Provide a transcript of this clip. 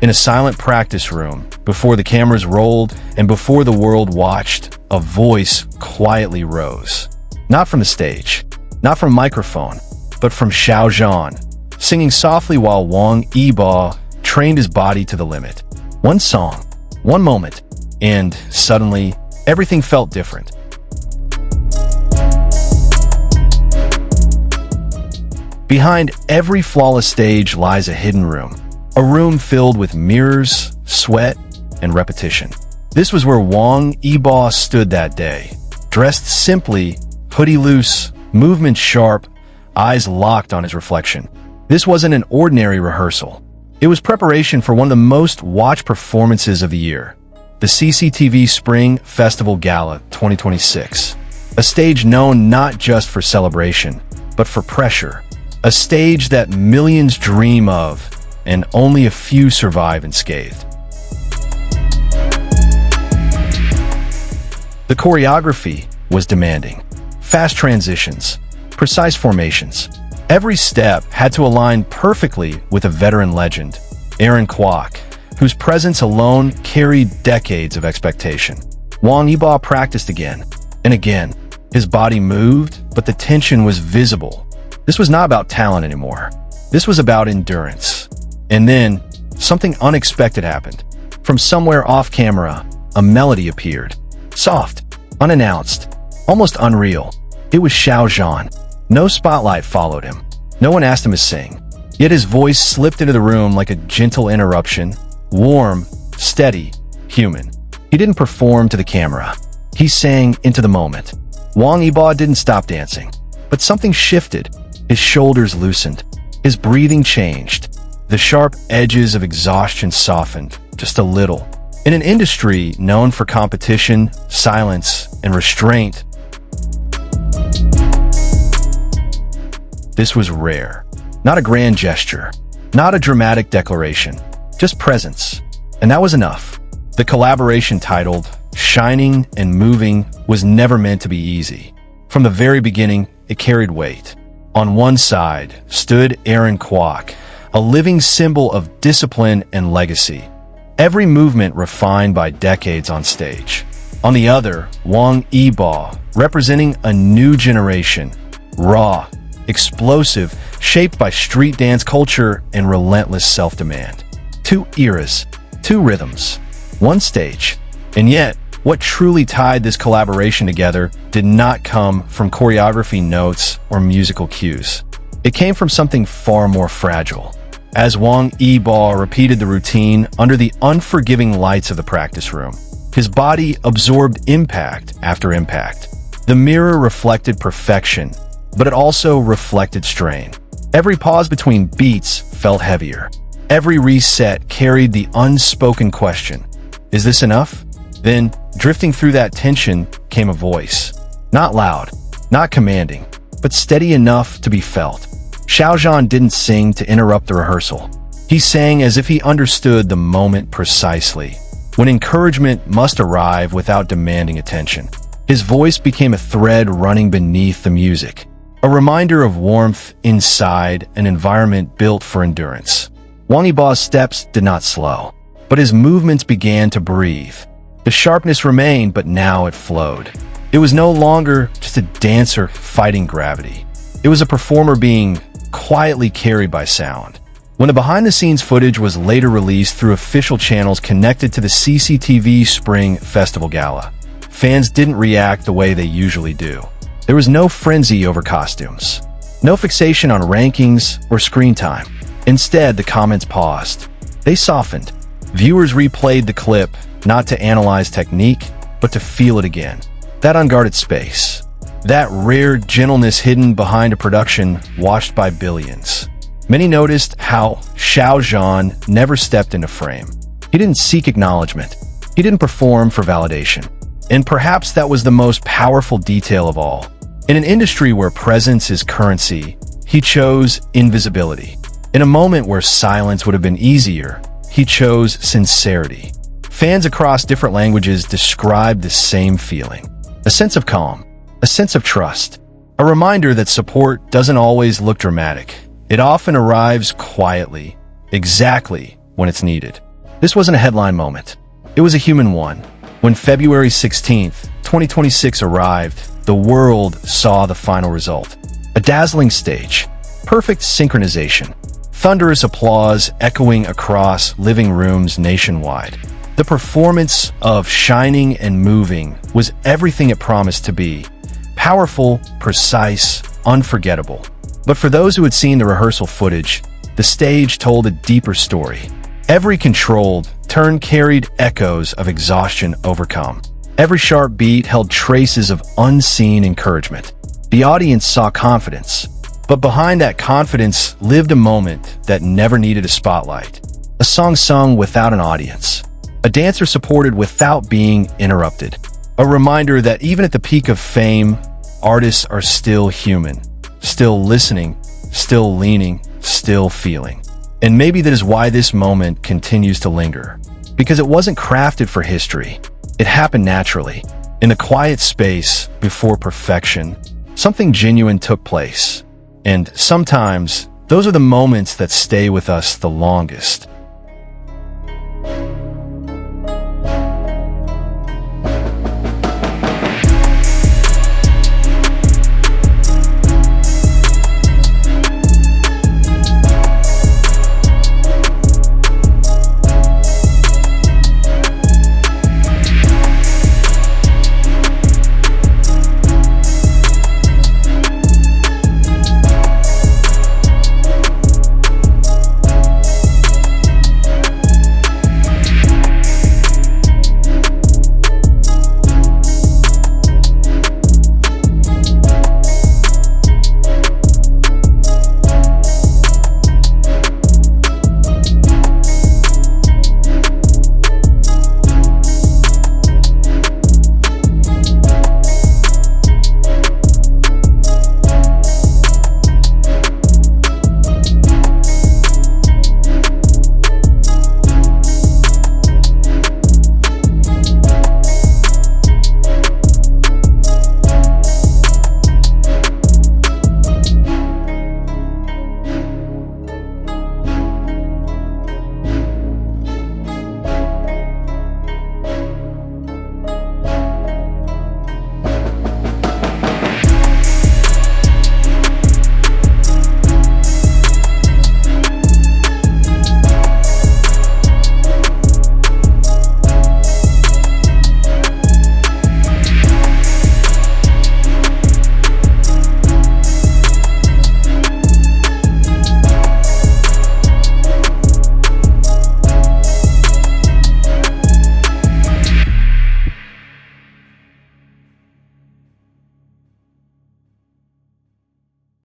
In a silent practice room, before the cameras rolled and before the world watched, a voice quietly rose. Not from the stage, not from a microphone, but from Xiao Zhan, singing softly while Wang Yibo trained his body to the limit. One song, one moment, and suddenly, everything felt different. Behind every flawless stage lies a hidden room. A room filled with mirrors, sweat, and repetition. This was where Wang Yibo stood that day. Dressed simply, hoodie loose, movement sharp, eyes locked on his reflection. This wasn't an ordinary rehearsal. It was preparation for one of the most watched performances of the year, the CCTV Spring Festival Gala 2026. A stage known not just for celebration, but for pressure. A stage that millions dream of, and only a few survive unscathed. The choreography was demanding. Fast transitions, precise formations. Every step had to align perfectly with a veteran legend, Aaron Kwok, whose presence alone carried decades of expectation. Wang Yibo practiced again and again. His body moved, but the tension was visible. This was not about talent anymore. This was about endurance. And then, something unexpected happened. From somewhere off camera, a melody appeared. Soft, unannounced, almost unreal. It was Xiao Zhan. No spotlight followed him. No one asked him to sing. Yet his voice slipped into the room like a gentle interruption. Warm, steady, human. He didn't perform to the camera. He sang into the moment. Wang Yibo didn't stop dancing. But something shifted. His shoulders loosened. His breathing changed. The sharp edges of exhaustion softened, just a little. In an industry known for competition, silence, and restraint, this was rare. Not a grand gesture, not a dramatic declaration, just presence. And that was enough. The collaboration titled Shining and Moving was never meant to be easy. From the very beginning, it carried weight. On one side stood Aaron Kwok, a living symbol of discipline and legacy. Every movement refined by decades on stage. On the other, Wang Yibo, representing a new generation, raw, explosive, shaped by street dance culture and relentless self-demand. Two eras, two rhythms, one stage. And yet, what truly tied this collaboration together did not come from choreography notes or musical cues. It came from something far more fragile. As Wang Yibo repeated the routine under the unforgiving lights of the practice room, his body absorbed impact after impact. The mirror reflected perfection, but it also reflected strain. Every pause between beats felt heavier. Every reset carried the unspoken question, is this enough? Then, drifting through that tension came a voice. Not loud, not commanding, but steady enough to be felt. Xiao Zhan didn't sing to interrupt the rehearsal. He sang as if he understood the moment precisely, when encouragement must arrive without demanding attention. His voice became a thread running beneath the music, a reminder of warmth inside an environment built for endurance. Wang Yibo's steps did not slow, but his movements began to breathe. The sharpness remained, but now it flowed. It was no longer just a dancer fighting gravity. It was a performer being quietly carried by sound. When the behind-the-scenes footage was later released through official channels connected to the CCTV Spring Festival Gala, fans didn't react the way they usually do. There was no frenzy over costumes, no fixation on rankings or screen time. Instead, the comments paused. They softened. Viewers replayed the clip, not to analyze technique, but to feel it again. That unguarded space. That rare gentleness hidden behind a production watched by billions. Many noticed how Xiao Zhan never stepped into frame. He didn't seek acknowledgement. He didn't perform for validation. And perhaps that was the most powerful detail of all. In an industry where presence is currency, he chose invisibility. In a moment where silence would have been easier, he chose sincerity. Fans across different languages described the same feeling. A sense of calm, a sense of trust, a reminder that support doesn't always look dramatic. It often arrives quietly, exactly when it's needed. This wasn't a headline moment. It was a human one. When February 16th, 2026 arrived, the world saw the final result. A dazzling stage, perfect synchronization, thunderous applause echoing across living rooms nationwide. The performance of Shining and Moving was everything it promised to be. Powerful, precise, unforgettable. But for those who had seen the rehearsal footage, the stage told a deeper story. Every controlled turn carried echoes of exhaustion overcome. Every sharp beat held traces of unseen encouragement. The audience saw confidence, but behind that confidence lived a moment that never needed a spotlight. A song sung without an audience. A dancer supported without being interrupted. A reminder that even at the peak of fame, artists are still human, still listening, still leaning, still feeling. And maybe that is why this moment continues to linger. Because it wasn't crafted for history. It happened naturally. In the quiet space before perfection, something genuine took place. And sometimes, those are the moments that stay with us the longest.